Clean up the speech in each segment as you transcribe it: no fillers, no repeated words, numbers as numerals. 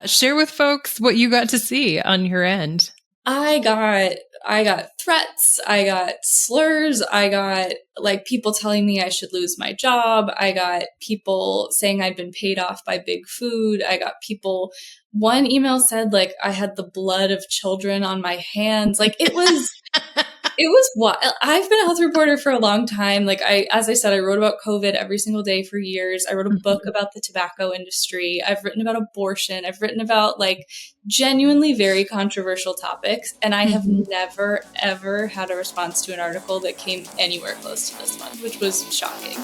Share with folks what you got to see on your end. I got threats, I got slurs, I got like people telling me I should lose my job, I got people saying I'd been paid off by big food, I got people, one email said like I had the blood of children on my hands. Like it was wild. I've been a health reporter for a long time. Like as I said, I wrote about COVID every single day for years. I wrote a book about the tobacco industry. I've written about abortion. I've written about like genuinely very controversial topics. And I have never, ever had a response to an article that came anywhere close to this one, which was shocking.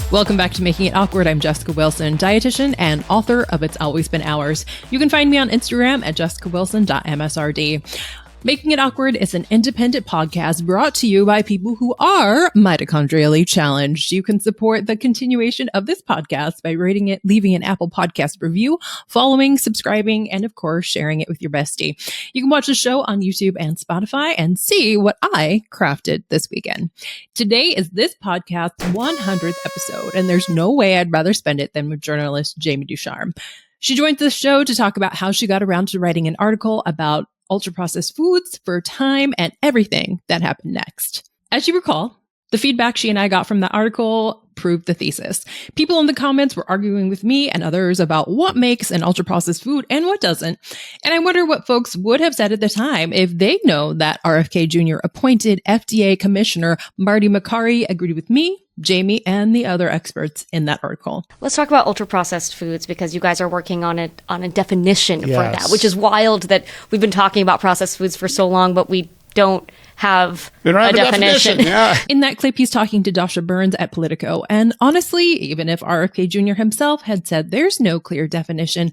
Welcome back to Making It Awkward. I'm Jessica Wilson, dietitian and author of It's Always Been Ours. You can find me on Instagram at jessicawilson.msrd. Making It Awkward is an independent podcast brought to you by people who are mitochondrially challenged. You can support the continuation of this podcast by rating it, leaving an Apple Podcast review, following, subscribing, and of course, sharing it with your bestie. You can watch the show on YouTube and Spotify and see what I crafted this weekend. Today is this podcast's 100th episode, and there's no way I'd rather spend it than with journalist Jamie Ducharme. She joined the show to talk about how she got around to writing an article about ultra-processed foods for Time and everything that happened next. As you recall, the feedback she and I got from the article proved the thesis. People in the comments were arguing with me and others about what makes an ultra-processed food and what doesn't. And I wonder what folks would have said at the time if they know that RFK Jr. appointed FDA Commissioner Marty Makary agreed with me, Jamie, and the other experts in that article. Let's talk about ultra-processed foods because you guys are working on a definition for that, which is wild that we've been talking about processed foods for so long, but we don't have a definition. Yeah. In that clip, he's talking to Dasha Burns at Politico. And honestly, even if RFK Jr. himself had said there's no clear definition,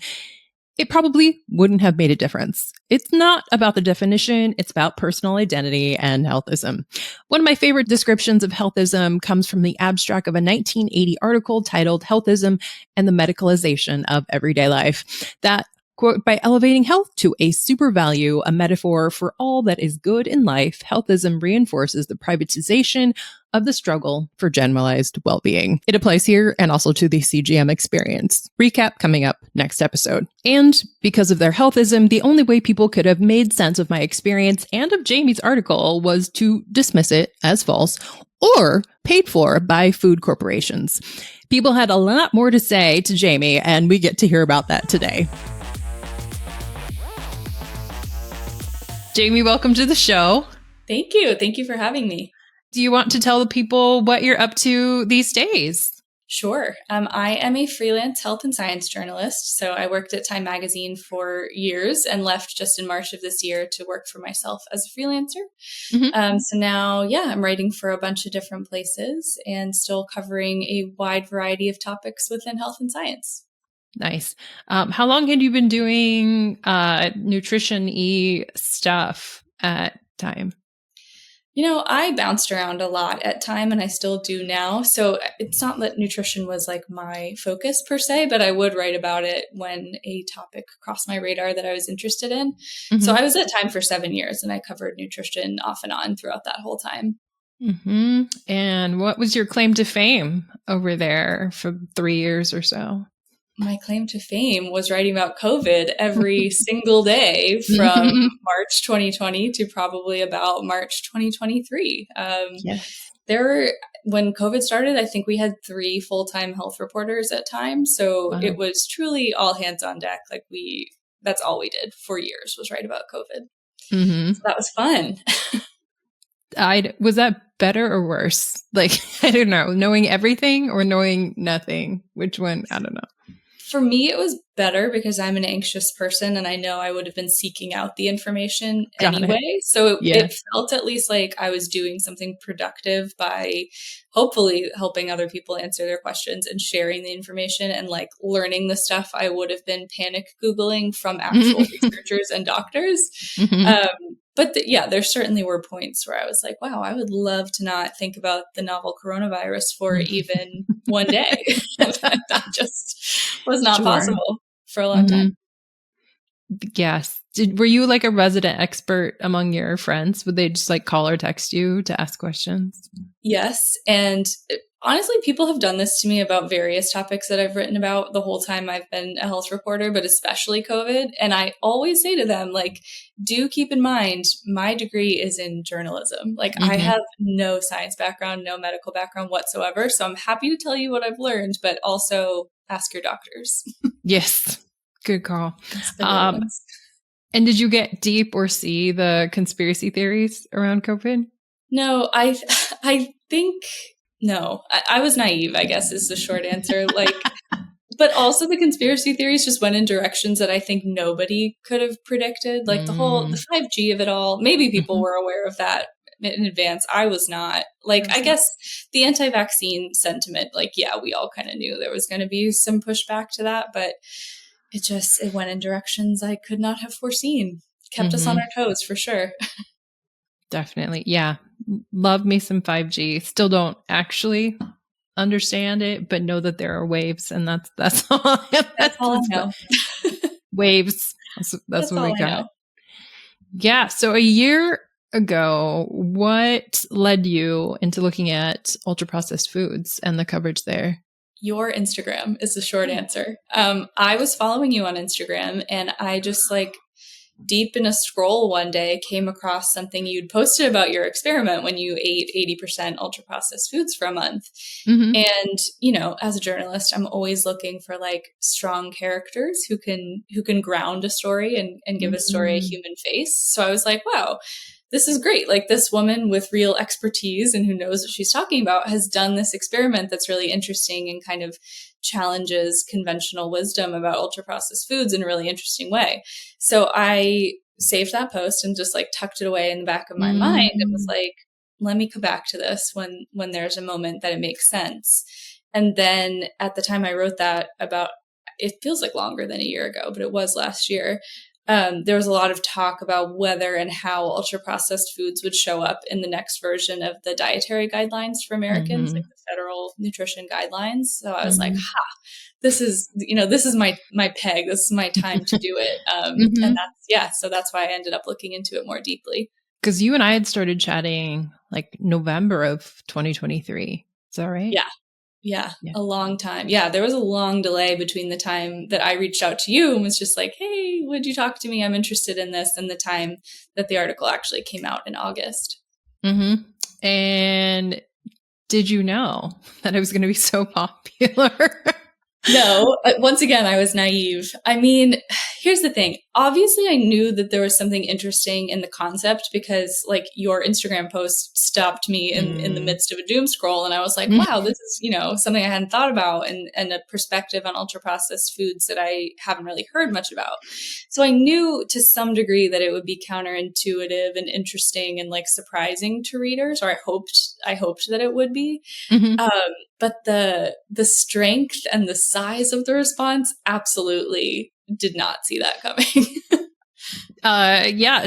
it probably wouldn't have made a difference. It's not about the definition. It's about personal identity and healthism. One of my favorite descriptions of healthism comes from the abstract of a 1980 article titled Healthism and the Medicalization of Everyday Life. That, quote, by elevating health to a super value, a metaphor for all that is good in life, healthism reinforces the privatization of the struggle for generalized well-being. It applies here and also to the CGM experience. Recap coming up next episode. And because of their healthism, the only way people could have made sense of my experience and of Jamie's article was to dismiss it as false or paid for by food corporations. People had a lot more to say to Jamie, and we get to hear about that today. Jamie, welcome to the show. Thank you. Thank you for having me. Do you want to tell the people what you're up to these days? Sure. I am a freelance health and science journalist. So I worked at Time Magazine for years and left just in March of this year to work for myself as a freelancer. So now, I'm writing for a bunch of different places and still covering a wide variety of topics within health and science. Nice. How long had you been doing nutrition-y stuff at Time? I bounced around a lot at Time and I still do now. So it's not that nutrition was like my focus per se, but I would write about it when a topic crossed my radar that I was interested in. So I was at Time for 7 years and I covered nutrition off and on throughout that whole time. And what was your claim to fame over there for 3 years or so? My claim to fame was writing about COVID every single day from March 2020 to probably about March 2023. When COVID started, I think we had 3 full-time health reporters at Time. So It was truly all hands on deck. That's all we did for years was write about COVID. So that was fun. Was that better or worse? I don't know, knowing everything or knowing nothing? Which one? I don't know. For me, it was better because I'm an anxious person and I know I would have been seeking out the information anyway. So it felt at least like I was doing something productive by hopefully helping other people answer their questions and sharing the information and learning the stuff I would have been panic Googling from actual researchers and doctors. But there certainly were points where I was like, wow, I would love to not think about the novel coronavirus for even one day. That just was not possible for a long time. Yes. Were you a resident expert among your friends? Would they just call or text you to ask questions? Yes. And honestly, people have done this to me about various topics that I've written about the whole time I've been a health reporter, but especially COVID. And I always say to them, like, do keep in mind, my degree is in journalism. Like, I have no science background, no medical background whatsoever. So I'm happy to tell you what I've learned, but also ask your doctors. Yes. Good call. And did you get deep or see the conspiracy theories around COVID? No, I think no. I was naive, I guess, is the short answer. Like, but also the conspiracy theories just went in directions that I think nobody could have predicted. Like the 5G of it all. Maybe people were aware of that in advance. I was not. Like, I guess the anti-vaccine sentiment, like, yeah, we all kind of knew there was going to be some pushback to that, but it went in directions I could not have foreseen. Kept us on our toes for sure. Definitely. Yeah. Love me some 5G. Still don't actually understand it, but know that there are waves, and that's all. That's all I know. Waves. That's what we got. Yeah. So a year ago, what led you into looking at ultra processed foods and the coverage there? Your Instagram is the short answer. I was following you on Instagram, and I just deep in a scroll one day came across something you'd posted about your experiment when you ate 80% ultra processed foods for a month. And, as a journalist, I'm always looking for strong characters who can ground a story and give a story a human face. So I was like, wow, this is great. Like, this woman with real expertise and who knows what she's talking about has done this experiment that's really interesting and kind of challenges conventional wisdom about ultra processed foods in a really interesting way. So I saved that post and just tucked it away in the back of my mind and was like, let me come back to this when there's a moment that it makes sense. And then at the time I wrote that, about, it feels like longer than a year ago, but it was last year. There was a lot of talk about whether and how ultra-processed foods would show up in the next version of the dietary guidelines for Americans, like the federal nutrition guidelines. So I was like, this is my peg. This is my time to do it. And so that's why I ended up looking into it more deeply. Because you and I had started chatting November of 2023. Is that right? Yeah, a long time. Yeah, there was a long delay between the time that I reached out to you and was just like, hey, would you talk to me? I'm interested in this. And the time that the article actually came out in August. And did you know that it was going to be so popular? No, once again, I was naive. I mean, here's the thing. Obviously, I knew that there was something interesting in the concept because your Instagram post stopped me in the midst of a doom scroll. And I was like, wow, this is, something I hadn't thought about and a perspective on ultra processed foods that I haven't really heard much about. So I knew to some degree that it would be counterintuitive and interesting and surprising to readers, or I hoped that it would be. But the strength and the size of the response, absolutely did not see that coming.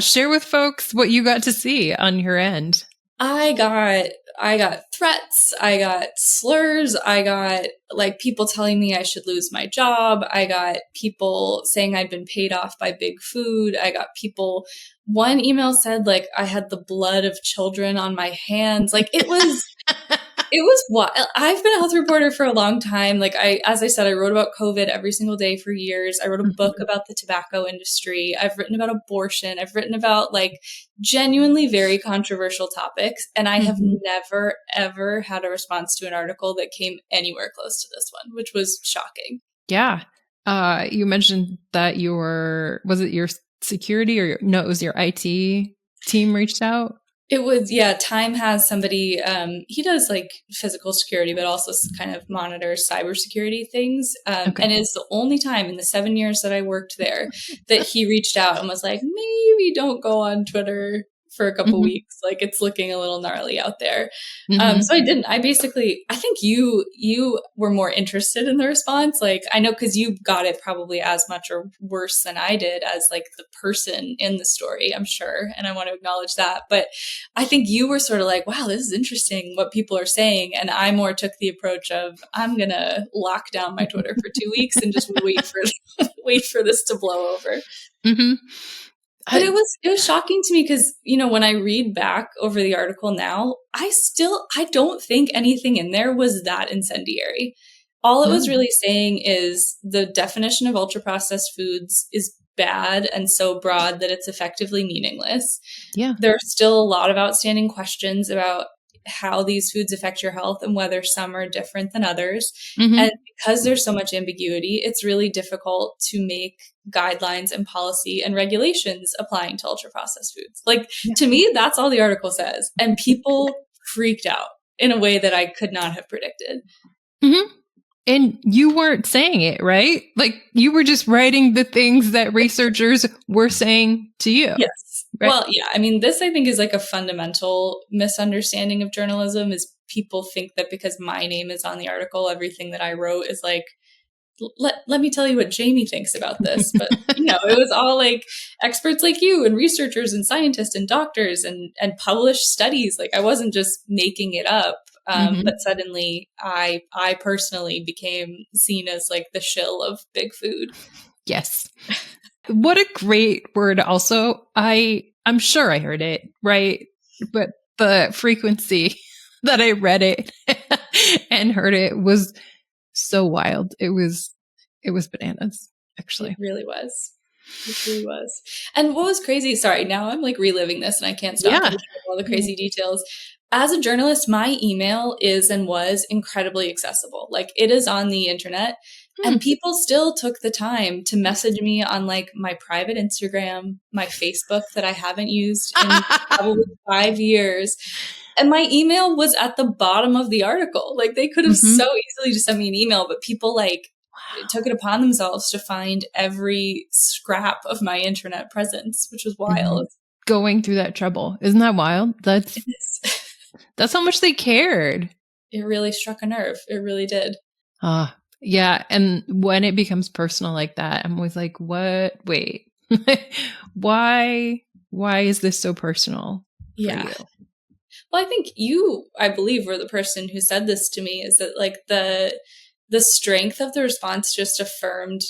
Share with folks what you got to see on your end. I got threats, I got slurs, I got people telling me I should lose my job, I got people saying I'd been paid off by big food, I got people, one email said I had the blood of children on my hands. It was what I've been a health reporter for a long time. As I said, I wrote about COVID every single day for years. I wrote a book about the tobacco industry. I've written about abortion. I've written about genuinely very controversial topics. And I have never, ever had a response to an article that came anywhere close to this one, which was shocking. Yeah. You mentioned that was it your security it was your IT team reached out? It was, Time has somebody, he does physical security, but also kind of monitors cybersecurity things. And it's the only time in the 7 years that I worked there that he reached out and was like, maybe don't go on Twitter for a couple weeks. It's looking a little gnarly out there. So I didn't. I think you were more interested in the response. I know because you got it probably as much or worse than I did as the person in the story, I'm sure. And I want to acknowledge that. But I think you were sort of wow, this is interesting what people are saying. And I more took the approach of, I'm going to lock down my Twitter for 2 weeks and just wait for this to blow over. But it was shocking to me because, when I read back over the article now, I don't think anything in there was that incendiary. All it was really saying is the definition of ultra processed foods is bad and so broad that it's effectively meaningless. Yeah. There are still a lot of outstanding questions about how these foods affect your health and whether some are different than others. And because there's so much ambiguity, it's really difficult to make guidelines and policy and regulations applying to ultra processed foods. To me, that's all the article says. And people freaked out in a way that I could not have predicted. And you weren't saying it, right? You were just writing the things that researchers were saying to you. Yes. Right? Well, yeah. I mean, this I think is a fundamental misunderstanding of journalism is people think that because my name is on the article, everything that I wrote is let me tell you what Jamie thinks about this. But, it was all experts like you and researchers and scientists and doctors and published studies. I wasn't just making it up. But suddenly I personally became seen as the shill of big food. Yes. What a great word. Also, I'm sure I heard it, right? But the frequency that I read it and heard it was so wild. It was bananas, actually. It really was. It really was. And what was crazy, sorry, now I'm reliving this and I can't stop thinking of all the crazy details. As a journalist, my email is and was incredibly accessible. It is on the internet. And people still took the time to message me on my private Instagram, my Facebook that I haven't used in probably 5 years. And my email was at the bottom of the article. They could have so easily just sent me an email, but people took it upon themselves to find every scrap of my internet presence, which was wild. Going through that trouble. Isn't that wild? That's how much they cared. It really struck a nerve. It really did. Yeah. And when it becomes personal like that, I'm always like, what? Wait, why is this so personal for you? Well, I think I believe, were the person who said this to me, is that the strength of the response just affirmed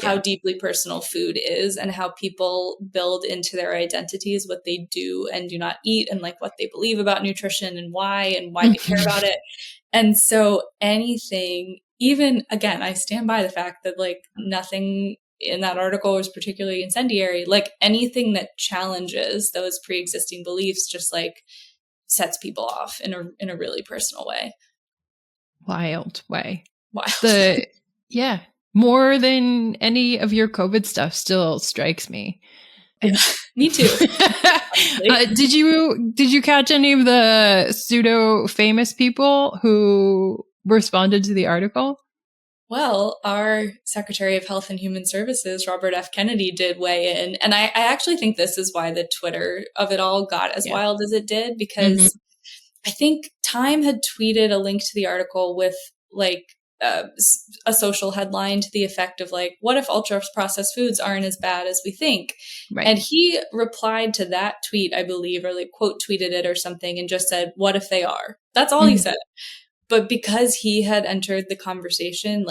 how deeply personal food is and how people build into their identities what they do and do not eat and what they believe about nutrition and why they care about it. And so anything, even again, I stand by the fact that nothing in that article was particularly incendiary. Anything that challenges those pre-existing beliefs just sets people off in a really personal way. Wild way. Wild. More than any of your COVID stuff still strikes me. Yeah, me too. Did you catch any of the pseudo famous people who responded to the article? Well, our Secretary of Health and Human Services, Robert F. Kennedy, did weigh in. And I actually think this is why the Twitter of it all got as wild as it did, because I think Time had tweeted a link to the article with a social headline to the effect of what if ultra processed foods aren't as bad as we think? Right. And he replied to that tweet, I believe, or quote tweeted it or something and just said, what if they are? That's all he said. But because he had entered the conversation,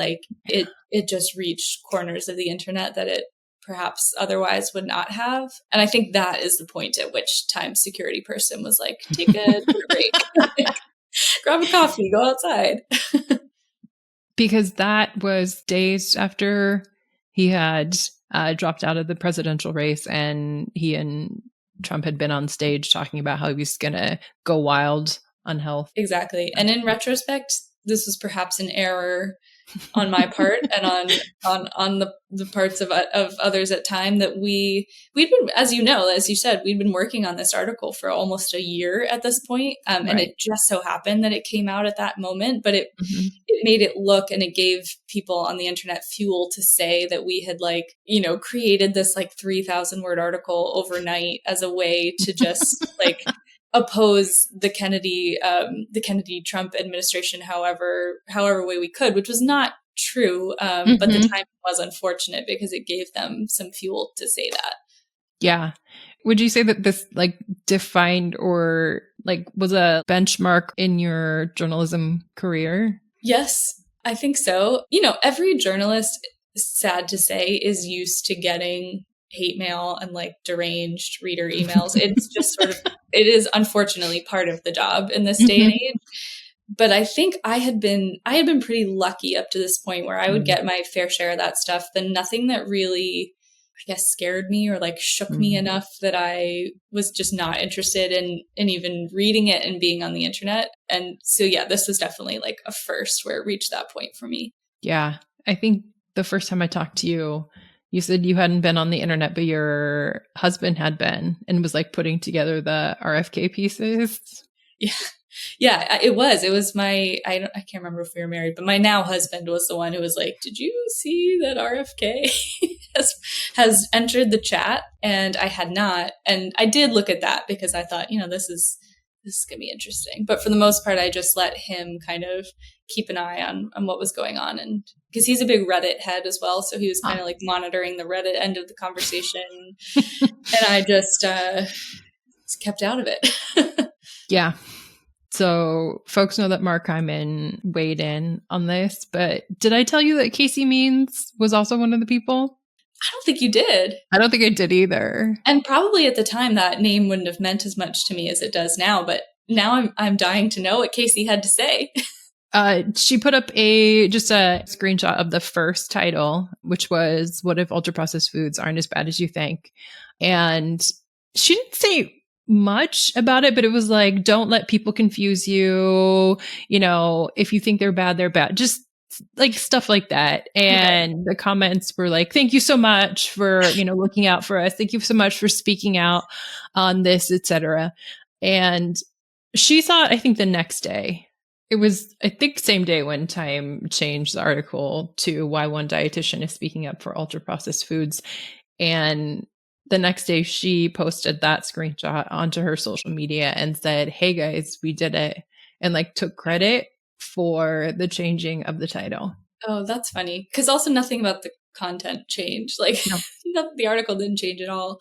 it just reached corners of the internet that it perhaps otherwise would not have. And I think that is the point at which Time's security person was take a break, grab a coffee, go outside. Because that was days after he had dropped out of the presidential race, and he and Trump had been on stage talking about how he was going to go wild on health. Exactly. And in retrospect, this was perhaps an error on my part and on the parts of others at Time that we'd been, as you said, we'd been working on this article for almost a year at this point. And it just so happened that it came out at that moment, but it made it look, and it gave people on the internet fuel to say that we had created this 3,000 word article overnight as a way to just oppose the Kennedy Trump administration however way we could, which was not true. But the time was unfortunate because it gave them some fuel to say that. Yeah. Would you say that this defined or was a benchmark in your journalism career? Yes, I think so. Every journalist, sad to say, is used to getting hate mail and like deranged reader emails. It's just sort of, it is unfortunately part of the job in this day and age. But I think I had been pretty lucky up to this point where I would get my fair share of that stuff. Then nothing that really, I guess, scared me or like shook me enough that I was just not interested in even reading it and being on the internet. And so, yeah, this was definitely like a first where it reached that point for me. Yeah. I think the first time I talked to you, you said you hadn't been on the internet, but your husband had been and was like putting together the RFK pieces. Yeah. Yeah, it was my, I can't remember if we were married, but my now husband was the one who was like, did you see that RFK has entered the chat? And I had not. And I did look at that because I thought, this is going to be interesting. But for the most part, I just let him kind of keep an eye on what was going on. And because he's a big Reddit head as well. So he was kind of like monitoring the Reddit end of the conversation. And I just kept out of it. Yeah. So folks know that Mark Hyman weighed in on this, but did I tell you that Casey Means was also one of the people? I don't think you did. I don't think I did either. And probably at the time that name wouldn't have meant as much to me as it does now, but now I'm dying to know what Casey had to say. She put up just a screenshot of the first title, which was, "What if ultra processed foods aren't as bad as you think?" And she didn't say much about it, but it was like, don't let people confuse you. If you think they're bad, they're bad. Just like stuff like that. And the comments were like, thank you so much for, looking out for us. Thank you so much for speaking out on this, etc. And she saw it, I think, the next day. It was, I think, same day when Time changed the article to why One Dietitian is speaking up for ultra processed foods. And the next day she posted that screenshot onto her social media and said, hey guys, we did it. And like took credit for the changing of the title. Oh, that's funny. Because also nothing about the content changed. Like the article didn't change at all.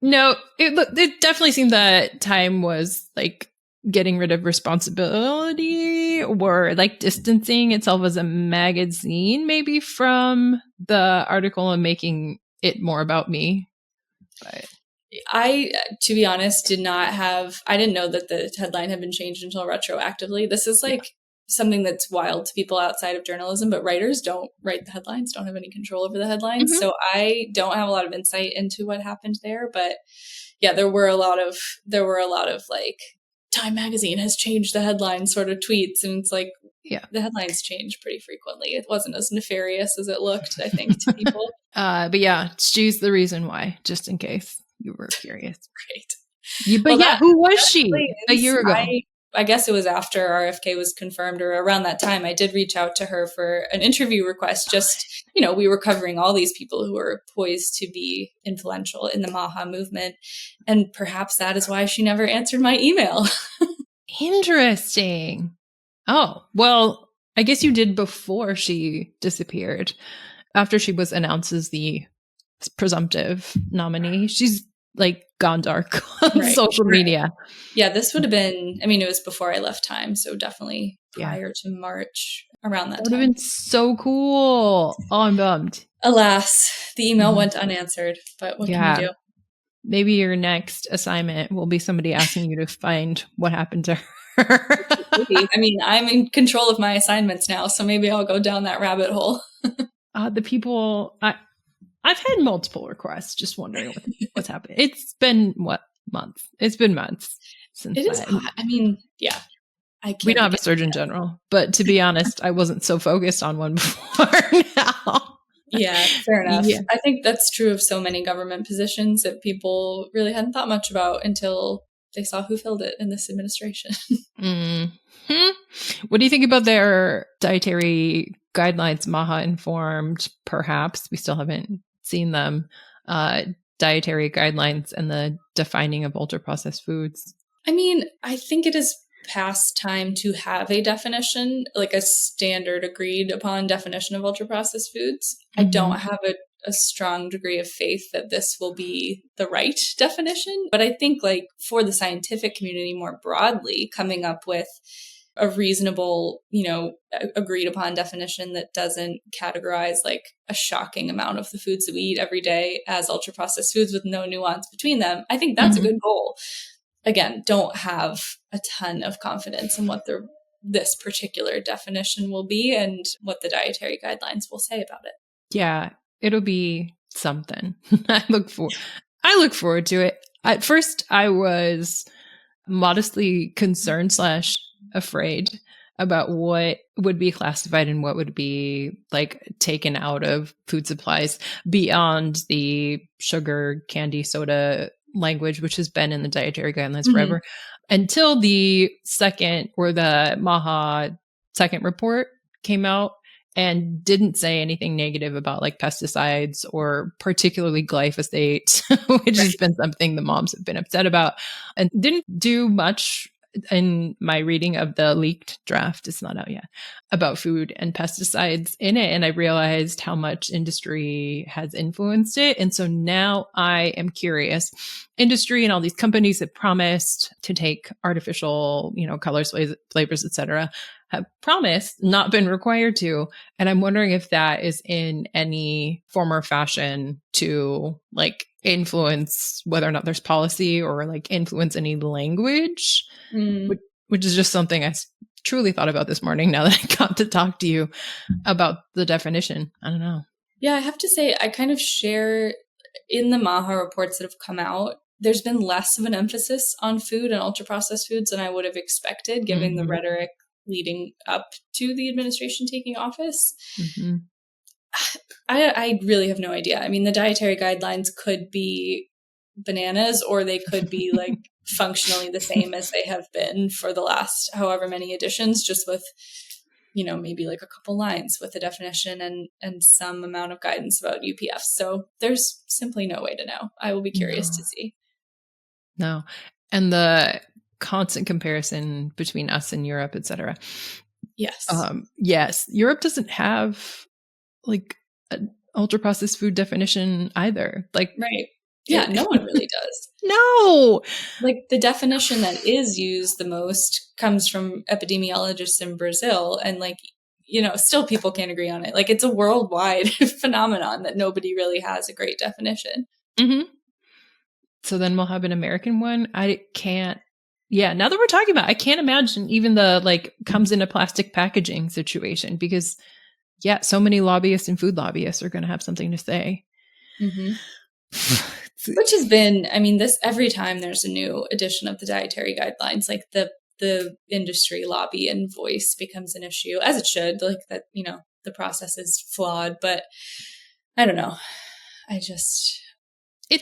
No, it definitely seemed that Time was like getting rid of responsibility or like distancing itself as a magazine maybe from the article and making it more about me. But I, to be honest, I didn't know that the headline had been changed until retroactively. This is like something that's wild to people outside of journalism, but writers don't write the headlines, don't have any control over the headlines. So I don't have a lot of insight into what happened there. But yeah, there were a lot of like, Time Magazine has changed the headline sort of tweets. And it's like, the headlines change pretty frequently. It wasn't as nefarious as it looked, I think, to people. But yeah, she's the reason why, just in case you were curious. Great. Who was she a year ago? I guess it was after RFK was confirmed or around that time. I did reach out to her for an interview request. Just, we were covering all these people who were poised to be influential in the MAHA movement. And perhaps that is why she never answered my email. Interesting. Oh, well, I guess you did before she disappeared. After she was announced as the presumptive nominee, she's like gone dark on social media. Yeah, this would have been, it was before I left Time. So definitely prior to March, around that time. Would have been so cool. Oh, I'm bummed. Alas, the email went unanswered, but what can you do? Maybe your next assignment will be somebody asking you to find what happened to her. I'm in control of my assignments now, so maybe I'll go down that rabbit hole. The people, I've had multiple requests, just wondering what's happening. It's been months? It's been months since it is. We don't have a Surgeon General, but to be honest, I wasn't so focused on one before now. Yeah, fair enough. Yeah. I think that's true of so many government positions that people really hadn't thought much about until they saw who filled it in this administration. What do you think about their dietary guidelines, MAHA informed, perhaps? We still haven't seen them. Dietary guidelines and the defining of ultra processed foods. I think it is past time to have a definition, like a standard agreed upon definition of ultra processed foods. I don't have a strong degree of faith that this will be the right definition, but I think like for the scientific community more broadly, coming up with a reasonable, agreed upon definition that doesn't categorize like a shocking amount of the foods that we eat every day as ultra processed foods with no nuance between them. I think that's a good goal. Again, don't have a ton of confidence in what this particular definition will be and what the dietary guidelines will say about it. Yeah, it'll be something. I look forward to it. At first, I was modestly concerned / afraid about what would be classified and what would be like taken out of food supplies beyond the sugar, candy, soda language, which has been in the dietary guidelines forever, until the MAHA second report came out and didn't say anything negative about like pesticides or particularly glyphosate, which has been something the moms have been upset about, and didn't do much in my reading of the leaked draft, it's not out yet, about food and pesticides in it. And I realized how much industry has influenced it. And so now I am curious. Industry and all these companies that promised to take artificial, colors, flavors, etc., have promised, not been required to. And I'm wondering if that is in any form or fashion to like influence whether or not there's policy or like influence any language, which is just something I truly thought about this morning now that I got to talk to you about the definition. I don't know. Yeah, I have to say, I kind of share in the MAHA reports that have come out, there's been less of an emphasis on food and ultra-processed foods than I would have expected, given the rhetoric leading up to the administration taking office. I really have no idea. I mean, the dietary guidelines could be bananas, or they could be like functionally the same as they have been for the last however many editions, just with, maybe like a couple lines with a definition and some amount of guidance about UPFs. So there's simply no way to know. I will be curious to see. No. And the constant comparison between us and Europe, etc. Yes. Yes. Europe doesn't have like an ultra processed food definition either. Like, right. Yeah, no one really does. No. Like the definition that is used the most comes from epidemiologists in Brazil. And like, still people can't agree on it. Like it's a worldwide phenomenon that nobody really has a great definition. So then we'll have an American one. I can't. Yeah, now that we're talking about it, I can't imagine even the like comes in a plastic packaging situation because, yeah, so many lobbyists and food lobbyists are going to have something to say. Which has been, I mean, this every time there's a new edition of the dietary guidelines, like the industry lobby and voice becomes an issue, as it should. Like that, the process is flawed, but I don't know. It's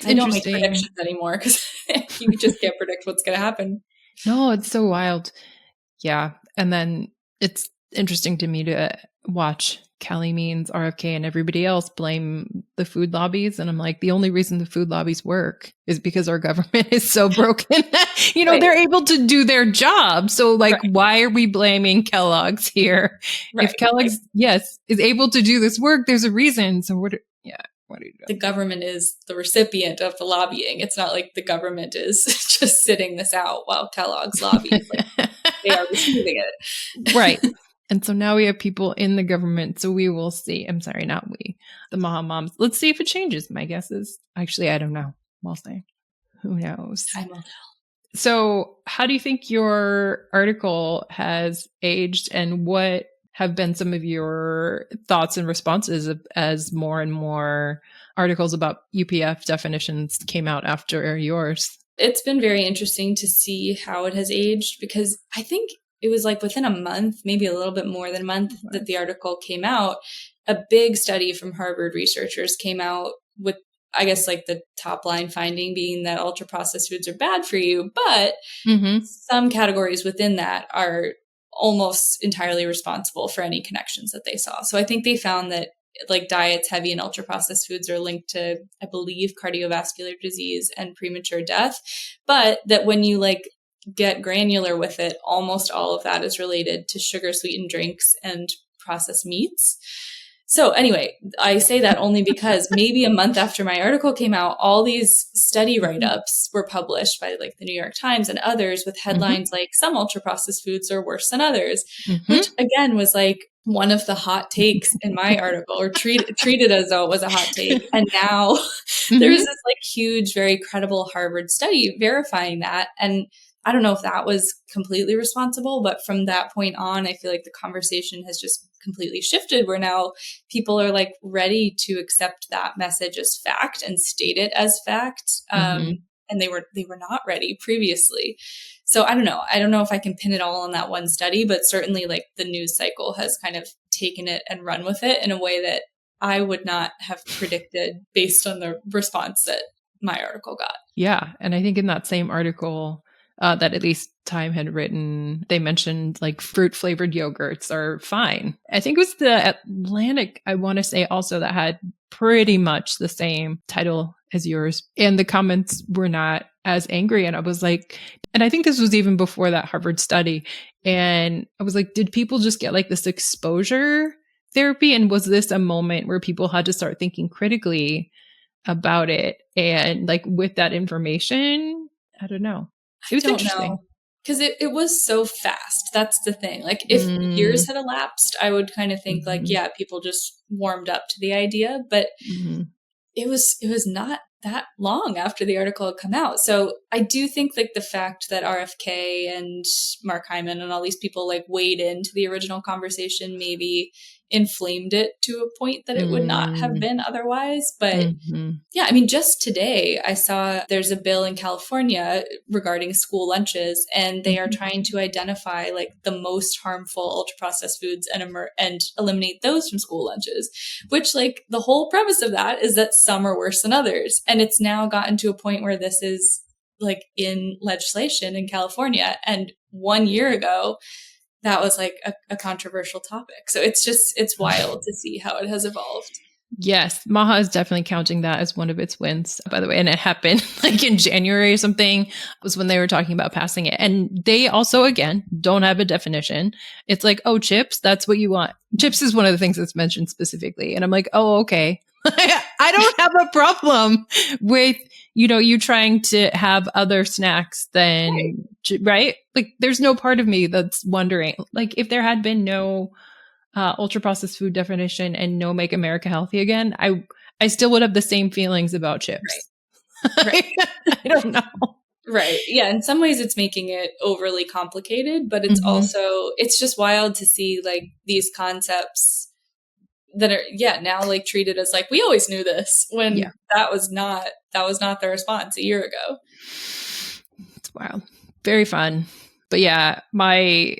I don't make predictions anymore because you just can't predict what's going to happen. No, it's so wild. Yeah. And then it's interesting to me to watch Kelly Means, RFK, and everybody else blame the food lobbies. And I'm like, the only reason the food lobbies work is because our government is so broken. They're able to do their job. So like, why are we blaming Kellogg's here? If Kellogg's, is able to do this work, there's a reason. So what are you doing? The government is the recipient of the lobbying. It's not like the government is just sitting this out while Kellogg's lobbies. Like, they are receiving it. Right. And so now we have people in the government. So we will see. I'm sorry, not we. The Maha moms. Let's see if it changes. My guess is actually, I don't know. We'll see. Who knows? I will know. So how do you think your article has aged, and what have been some of your thoughts and responses as more and more articles about UPF definitions came out after yours? It's been very interesting to see how it has aged, because I think it was like within a month, maybe a little bit more than a month that the article came out, a big study from Harvard researchers came out with, I guess, like the top line finding being that ultra processed foods are bad for you, but some categories within that are almost entirely responsible for any connections that they saw. So I think they found that like diets heavy in ultra processed foods are linked to, I believe, cardiovascular disease and premature death, but that when you like get granular with it, almost all of that is related to sugar sweetened drinks and processed meats. So anyway, I say that only because maybe a month after my article came out, all these study write-ups were published by like the New York Times and others with headlines like some ultra-processed foods are worse than others, which again was like one of the hot takes in my article, or treated as though it was a hot take. And now there's this like huge, very credible Harvard study verifying that. And I don't know if that was completely responsible, but from that point on, I feel like the conversation has just completely shifted, where now people are like ready to accept that message as fact and state it as fact. And they were not ready previously. So I don't know. I don't know if I can pin it all on that one study, but certainly like the news cycle has kind of taken it and run with it in a way that I would not have predicted based on the response that my article got. Yeah. And I think in that same article that at least Time had written, they mentioned like fruit flavored yogurts are fine. I think it was the Atlantic, I want to say also, that had pretty much the same title as yours. And the comments were not as angry. And I was like, and I think this was even before that Harvard study. And I was like, did people just get like this exposure therapy? And was this a moment where people had to start thinking critically about it? And like with that information, I don't know. It was interesting. Because it was so fast. That's the thing. Like if years had elapsed, I would kind of think like, yeah, people just warmed up to the idea, but it was not that long after the article had come out. So I do think like the fact that RFK and Mark Hyman and all these people like weighed into the original conversation maybe inflamed it to a point that it would not have been otherwise. But yeah, I mean, just today I saw there's a bill in California regarding school lunches, and they are trying to identify like the most harmful ultra processed foods and eliminate those from school lunches, which like the whole premise of that is that some are worse than others. And it's now gotten to a point where this is like in legislation in California. And 1 year ago, that was like a controversial topic. So it's wild to see how it has evolved. Yes. Maha is definitely counting that as one of its wins, by the way. And it happened like in January or something, was when they were talking about passing it. And they also, again, don't have a definition. It's like, oh, chips, that's what you want. Chips is one of the things that's mentioned specifically. And I'm like, oh, okay. I don't have a problem with, you trying to have other snacks than, right? Like there's no part of me that's wondering, like if there had been no ultra processed food definition and no Make America Healthy Again, I still would have the same feelings about chips. Right. I don't know. Right. Yeah. In some ways it's making it overly complicated, but it's also, it's just wild to see like these concepts that are, now like treated as like, we always knew this, when that was not the response a year ago. It's wild. Very fun. But yeah, my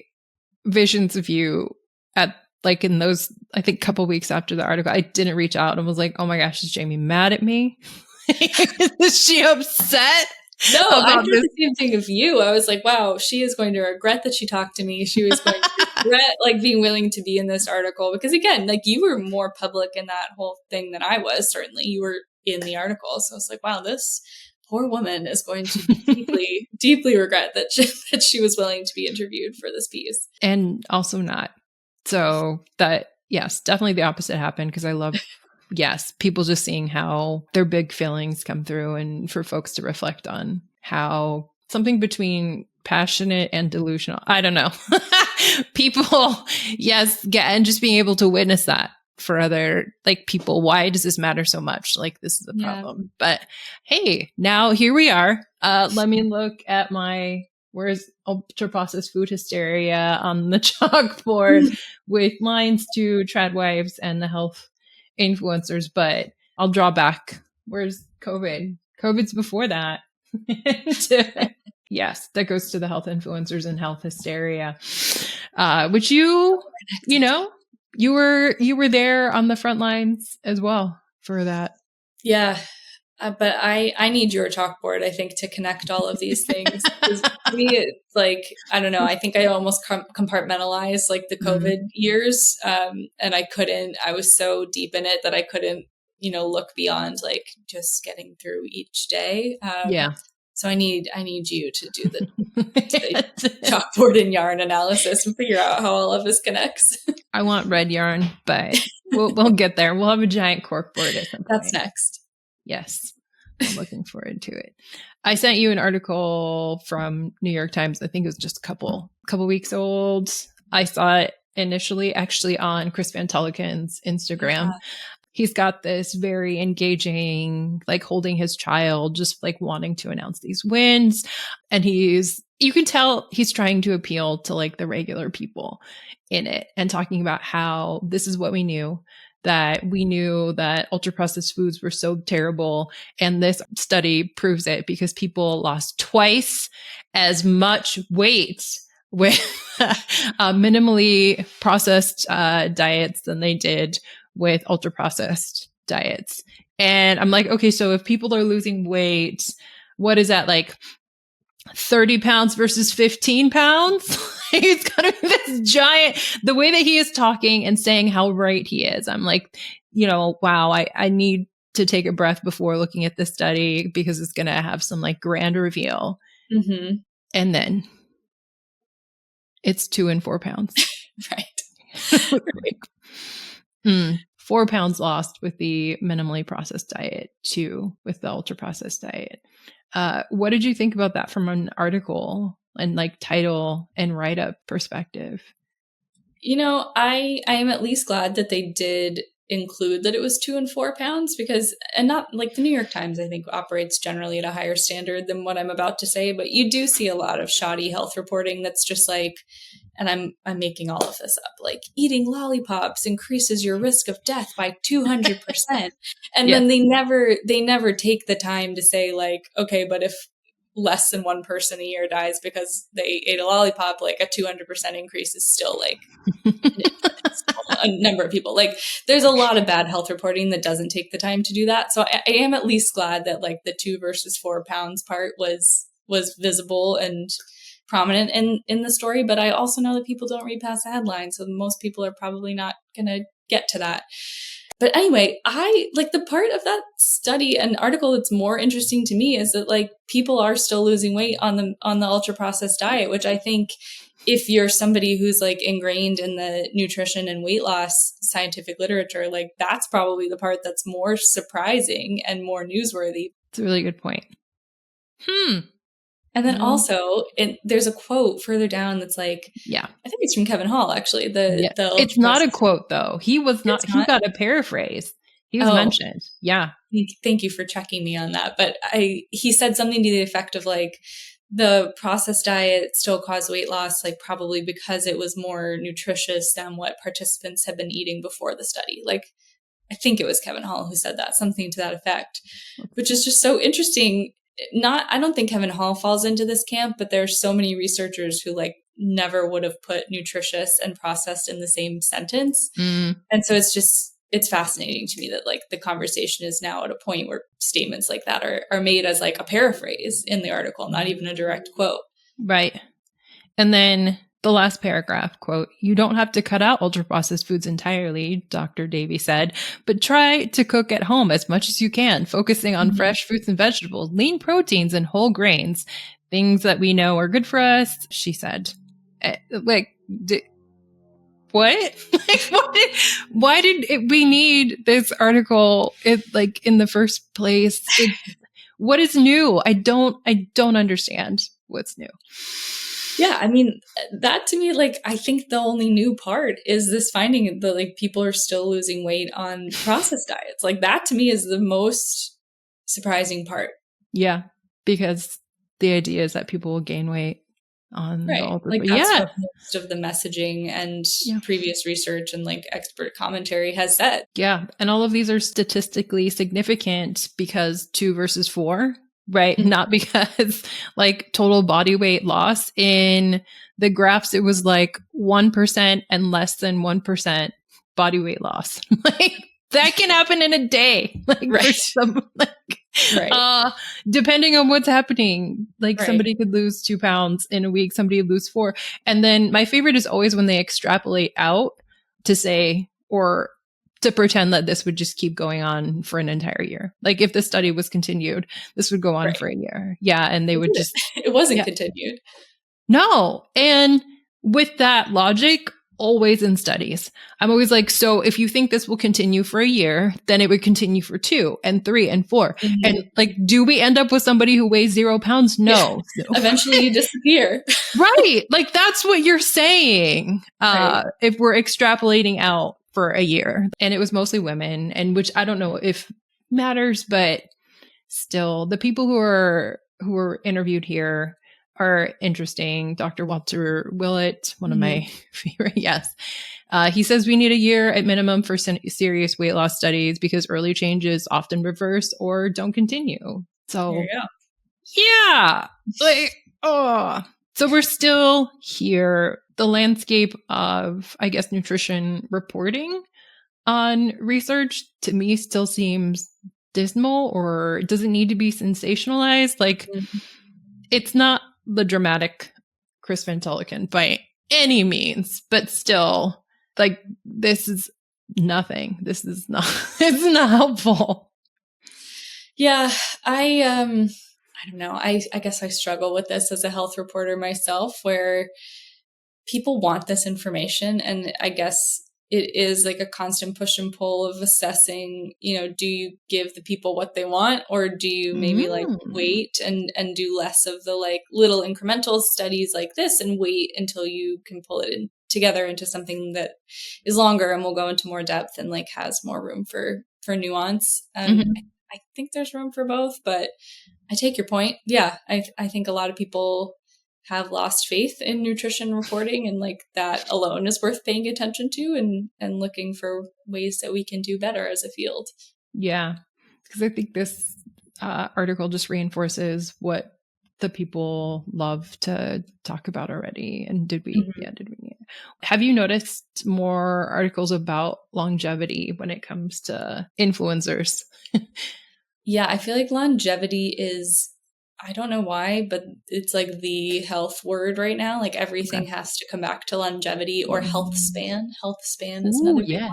visions of you at like in those, I think, couple weeks after the article, I didn't reach out and was like, oh my gosh, is Jamie mad at me? Is she upset? No, I thought the same thing of you. I was like, wow, she is going to regret that she talked to me. She was going to regret like being willing to be in this article, because again, like you were more public in that whole thing than I was. Certainly you were in the article. So I was like, wow, this poor woman is going to deeply, deeply regret that she was willing to be interviewed for this piece. And also not. So that, yes, definitely the opposite happened, because I love, people just seeing how their big feelings come through, and for folks to reflect on how something between passionate and delusional, I don't know, people, and just being able to witness that for other like people. Why does this matter so much? Like this is a problem. But hey, now here we are. Let me look at where's ultra processed food hysteria on the chalkboard with lines to tradwives and the health influencers. But I'll draw back. Where's COVID? COVID's before that. Yes, that goes to the health influencers and health hysteria, which you were there on the front lines as well for that. Yeah. But I need your chalkboard, I think, to connect all of these things. For me, it's like, I don't know, I think I almost compartmentalized like the COVID years. And I was so deep in it that I couldn't, look beyond like just getting through each day. So I need you to do the chalkboard and yarn analysis and figure out how all of this connects. I want red yarn, but we'll get there. We'll have a giant corkboard at some point. That's next. Yes. I'm looking forward to it. I sent you an article from New York Times. I think it was just a couple weeks old. I saw it initially actually on Chris Van Tulleken's Instagram. Yeah. He's got this very engaging, like holding his child, just like wanting to announce these wins. And you can tell he's trying to appeal to like the regular people in it and talking about how this is what we knew, that ultra processed foods were so terrible. And this study proves it because people lost twice as much weight with minimally processed diets than they did with ultra processed diets. And I'm like, okay, so if people are losing weight, what is that, like 30 pounds versus 15 pounds? It's gonna be this giant, the way that he is talking and saying how right he is. I'm like, wow, I need to take a breath before looking at this study because it's going to have some like grand reveal. Mm-hmm. And then it's 2 and 4 pounds. Right. 4 pounds lost with the minimally processed diet, 2 with the ultra processed diet. What did you think about that from an article and like title and write-up perspective? I am at least glad that they did include that it was 2 and 4 pounds and not like the New York Times, I think, operates generally at a higher standard than what I'm about to say, but you do see a lot of shoddy health reporting that's just like, and I'm making all of this up, like eating lollipops increases your risk of death by 200%. And then they never take the time to say like, okay, but if less than one person a year dies because they ate a lollipop, like a 200% increase is still like a number of people. Like there's a lot of bad health reporting that doesn't take the time to do that. So I am at least glad that like the 2 versus 4 pounds part was visible and prominent in the story. But I also know that people don't read past the headline. So most people are probably not going to get to that. But anyway, I like the part of that study and article that's more interesting to me is that like people are still losing weight on the ultra processed diet, which I think if you're somebody who's like ingrained in the nutrition and weight loss scientific literature, like that's probably the part that's more surprising and more newsworthy. It's a really good point. And then also, there's a quote further down that's like, I think it's from Kevin Hall, actually. It's not a quote, though. He was not. He got a paraphrase. He was mentioned. Yeah. Thank you for checking me on that. But he said something to the effect of like, the processed diet still caused weight loss, like probably because it was more nutritious than what participants had been eating before the study. Like, I think it was Kevin Hall who said that, something to that effect, which is just so interesting. I don't think Kevin Hall falls into this camp, but there's so many researchers who like never would have put nutritious and processed in the same sentence. And so it's fascinating to me that like the conversation is now at a point where statements like that are made as like a paraphrase in the article, not even a direct quote. Right. And then the last paragraph, quote, "You don't have to cut out ultra-processed foods entirely," Dr. Davy said, "but try to cook at home as much as you can, focusing on fresh fruits and vegetables, lean proteins, and whole grains, things that we know are good for us," she said. What? Why did we need this article in the first place? What is new? I don't understand what's new. Yeah, I mean, that to me, like, I think the only new part is this finding that, like, people are still losing weight on processed diets. Like, that to me is the most surprising part. Yeah, because the idea is that people will gain weight on right. the ultra. Like, that's what most of the messaging and previous research and, like, expert commentary has said. Yeah, and all of these are statistically significant because 2 versus 4. Right. Not because like total body weight loss in the graphs, it was like 1% and less than 1% body weight loss. Like that can happen in a day. Like, depending on what's happening, like somebody could lose 2 pounds in a week, somebody would lose 4. And then my favorite is always when they extrapolate out to say, or to pretend that this would just keep going on for an entire year. Like if the study was continued, this would go on for a year. Yeah. And they would just. It wasn't continued. No. And with that logic, always in studies, I'm always like, so if you think this will continue for a year, then it would continue for 2 and 3 and 4. Mm-hmm. And like, do we end up with somebody who weighs 0 pounds? No. Yeah. Eventually you disappear. Right. Like that's what you're saying. Right. If we're extrapolating out for a year, and it was mostly women, and which I don't know if matters, but still the people who were interviewed here are interesting. Dr. Walter Willett, one of my favorite. Yes. He says we need a year at minimum for serious weight loss studies because early changes often reverse or don't continue. So yeah, like, so we're still here. The landscape of, I guess, nutrition reporting on research to me still seems dismal, or does it need to be sensationalized? Like it's not the dramatic Chris Van Tulleken by any means, but still, like, this is nothing. This is not, it's not helpful. Yeah. I don't know. I guess I struggle with this as a health reporter myself, where people want this information. And I guess it is like a constant push and pull of assessing, do you give the people what they want, or do you maybe like wait and do less of the like little incremental studies like this and wait until you can pull it together into something that is longer and will go into more depth and like has more room for nuance. I think there's room for both, but I take your point. Yeah. I think a lot of people have lost faith in nutrition reporting, and like that alone is worth paying attention to and looking for ways that we can do better as a field. Yeah. Because I think this article just reinforces what the people love to talk about already. And did we? Have you noticed more articles about longevity when it comes to influencers? Yeah, I feel like longevity is, I don't know why, but it's like the health word right now. Like everything has to come back to longevity or health span. Health span is another big one.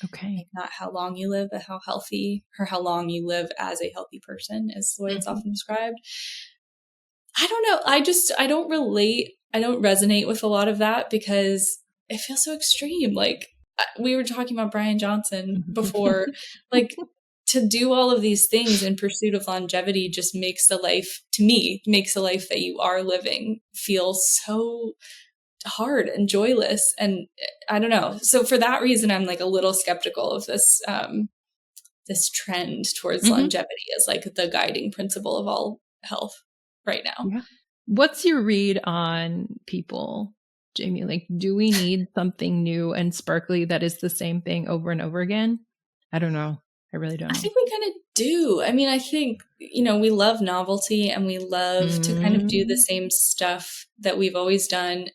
Okay. Like not how long you live, but how healthy, or how long you live as a healthy person is the way it's often described. I don't know. I don't relate. I don't resonate with a lot of that because it feels so extreme. Like we were talking about Brian Johnson before, like to do all of these things in pursuit of longevity just makes the life that you are living feel so hard and joyless. And I don't know. So for that reason, I'm like a little skeptical of this, this trend towards longevity as like the guiding principle of all health right now. Yeah. What's your read on people, Jamie? Like, do we need something new and sparkly that is the same thing over and over again? I don't know. I really don't know. I think we kind of do. I mean, I think, we love novelty and we love to kind of do the same stuff that we've always done,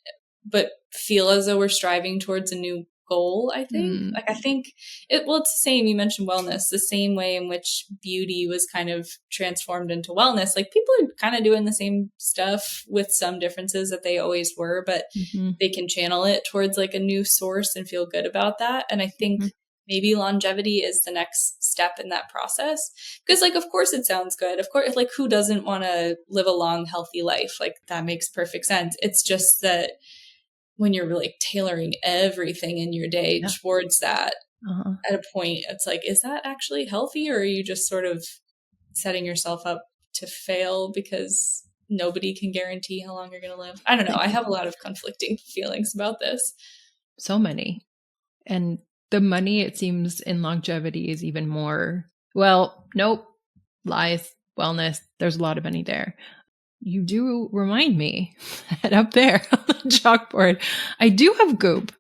but feel as though we're striving towards a new goal, I think. Like, I think it's the same. You mentioned wellness, the same way in which beauty was kind of transformed into wellness. Like, people are kind of doing the same stuff with some differences that they always were, but they can channel it towards like a new source and feel good about that. And I think maybe longevity is the next step in that process. Because, like, of course it sounds good. Of course, like, who doesn't want to live a long, healthy life? Like, that makes perfect sense. It's just that when you're really tailoring everything in your day towards that, at a point, it's like, is that actually healthy? Or are you just sort of setting yourself up to fail because nobody can guarantee how long you're going to live? I don't know. I have a lot of conflicting feelings about this. So many. And the money, it seems, in longevity is even more, well, nope, lies, wellness. There's a lot of money there. You do remind me that up there on the chalkboard, I do have Goop,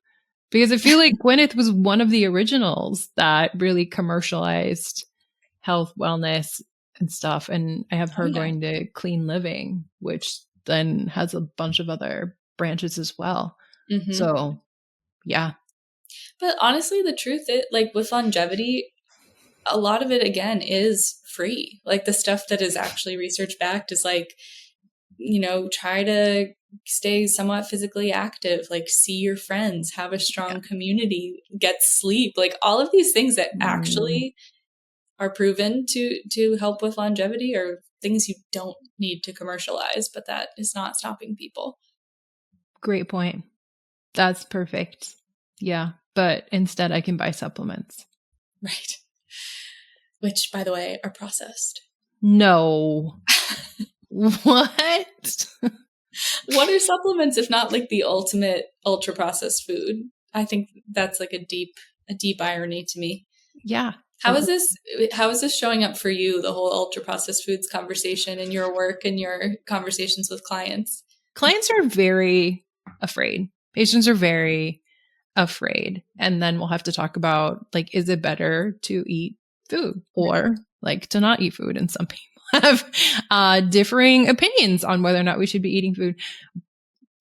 because I feel like Gwyneth was one of the originals that really commercialized health, wellness, and stuff. And I have her going to Clean Living, which then has a bunch of other branches as well. So, yeah. But honestly, the truth is, like, with longevity, a lot of it, again, is free. Like, the stuff that is actually research backed is like, try to stay somewhat physically active, like see your friends, have a strong community, get sleep, like all of these things that actually are proven to help with longevity are things you don't need to commercialize, but that is not stopping people. Great point. That's perfect. Yeah. But instead I can buy supplements. Right. Which, by the way, are processed. No. What? What are supplements if not like the ultimate ultra processed food? I think that's like a deep irony to me. Yeah. How is this showing up for you, the whole ultra processed foods conversation in your work and your conversations with clients? Clients are very afraid. Patients are very afraid. And then we'll have to talk about, like, is it better to eat food or like to not eat food? And some people have differing opinions on whether or not we should be eating food.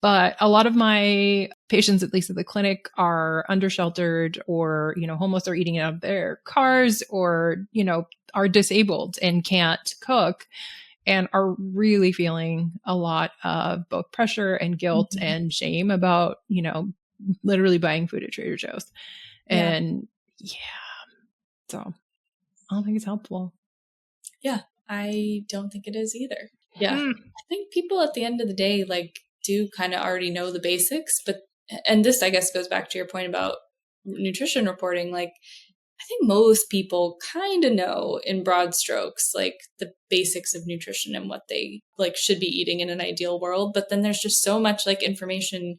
But a lot of my patients, at least at the clinic, are undersheltered or, homeless or eating out of their cars or, are disabled and can't cook and are really feeling a lot of both pressure and guilt and shame about, literally buying food at Trader Joe's. And so I don't think it's helpful. Yeah, I don't think it is either. Yeah. I think people at the end of the day, like, do kind of already know the basics, and this, I guess, goes back to your point about nutrition reporting. Like, I think most people kind of know in broad strokes, like the basics of nutrition and what they like should be eating in an ideal world. But then there's just so much like information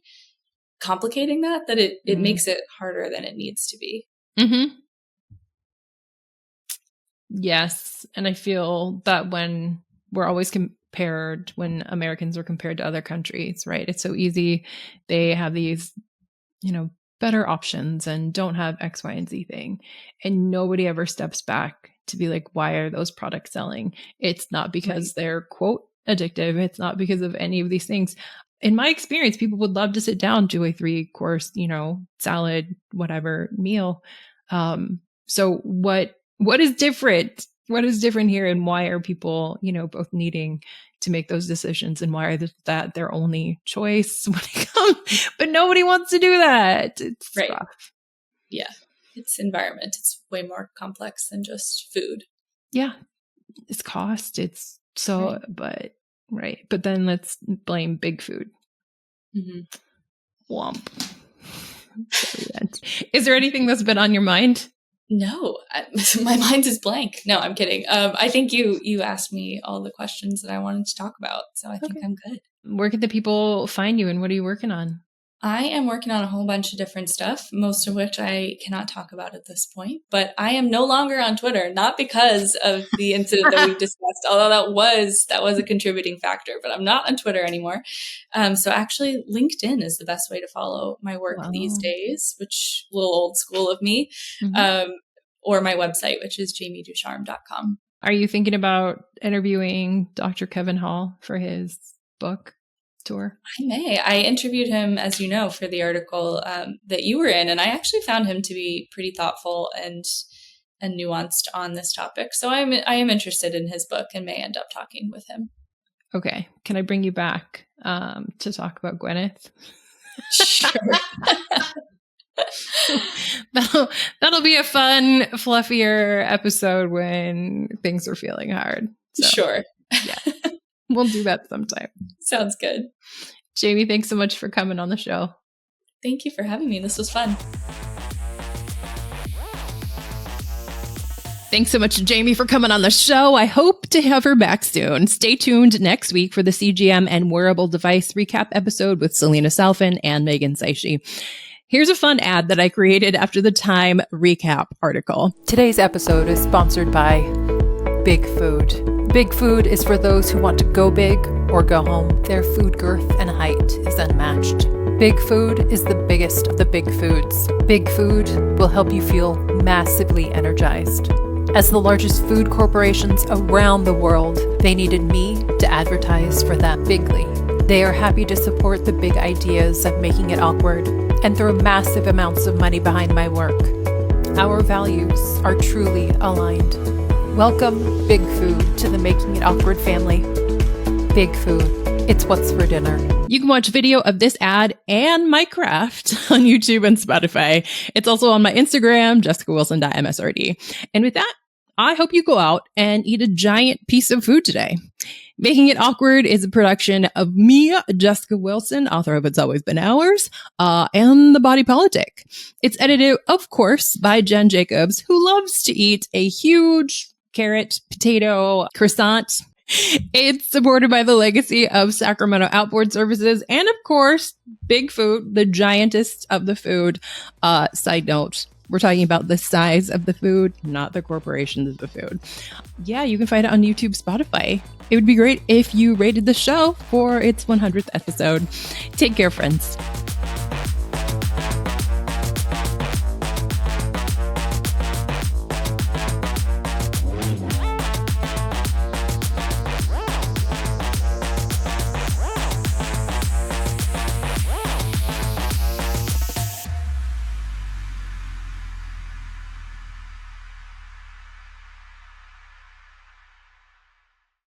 complicating that it makes it harder than it needs to be. Mm-hmm. Yes. And I feel that when we're always compared, when Americans are compared to other countries, right? It's so easy. They have these, better options and don't have X, Y, and Z thing. And nobody ever steps back to be like, why are those products selling? It's not because they're, quote, addictive. It's not because of any of these things. In my experience, people would love to sit down, do a 3-course, salad, whatever meal. So what is different? What is different here, and why are people, both needing to make those decisions, and why are that their only choice when it comes? But nobody wants to do that. It's rough. Yeah, it's environment. It's way more complex than just food. Yeah, it's cost. It's so, but then let's blame big food. Womp. Is there anything that's been on your mind? No, my mind is blank. No, I'm kidding. I think you asked me all the questions that I wanted to talk about, so I think I'm good. Where can the people find you, and what are you working on? I am working on a whole bunch of different stuff, most of which I cannot talk about at this point. But I am no longer on Twitter, not because of the incident that we've discussed, although that was a contributing factor. But I'm not on Twitter anymore. So actually, LinkedIn is the best way to follow my work these days, which is a little old school of me. Or my website, which is jamieducharme.com. Are you thinking about interviewing Dr. Kevin Hall for his book tour? I may. I interviewed him, as you know, for the article that you were in, and I actually found him to be pretty thoughtful and nuanced on this topic. So I am interested in his book and may end up talking with him. Okay. Can I bring you back to talk about Gwyneth? Sure. That'll be a fun, fluffier episode when things are feeling hard. So, sure. Yeah. We'll do that sometime. Sounds good. Jamie, thanks so much for coming on the show. Thank you for having me. This was fun. Thanks so much to Jamie for coming on the show. I hope to have her back soon. Stay tuned next week for the CGM and wearable device recap episode with Selena Salfin and Megan Saishi. Here's a fun ad that I created after the Time recap article. Today's episode is sponsored by Big Food. Big Food is for those who want to go big or go home. Their food girth and height is unmatched. Big Food is the biggest of the big foods. Big Food will help you feel massively energized. As the largest food corporations around the world, they needed me to advertise for them bigly. They are happy to support the big ideas of making it awkward and throw massive amounts of money behind my work. Our values are truly aligned. Welcome Big Food to the Making It Awkward family. Big Food. It's what's for dinner. You can watch video of this ad and my craft on YouTube and Spotify. It's also on my Instagram, jessicawilson.msrd. And with that, I hope you go out and eat a giant piece of food today. Making It Awkward is a production of me, Jessica Wilson, author of It's Always Been Ours, and The Body Politic. It's edited, of course, by Jen Jacobs, who loves to eat a huge carrot, potato, croissant. It's supported by the legacy of Sacramento Outboard Services and, of course, Big Food, the giantest of the food. Side note, we're talking about the size of the food, not the corporations of the food. Yeah, you can find it on YouTube, Spotify. It would be great if you rated the show for its 100th episode. Take care, friends.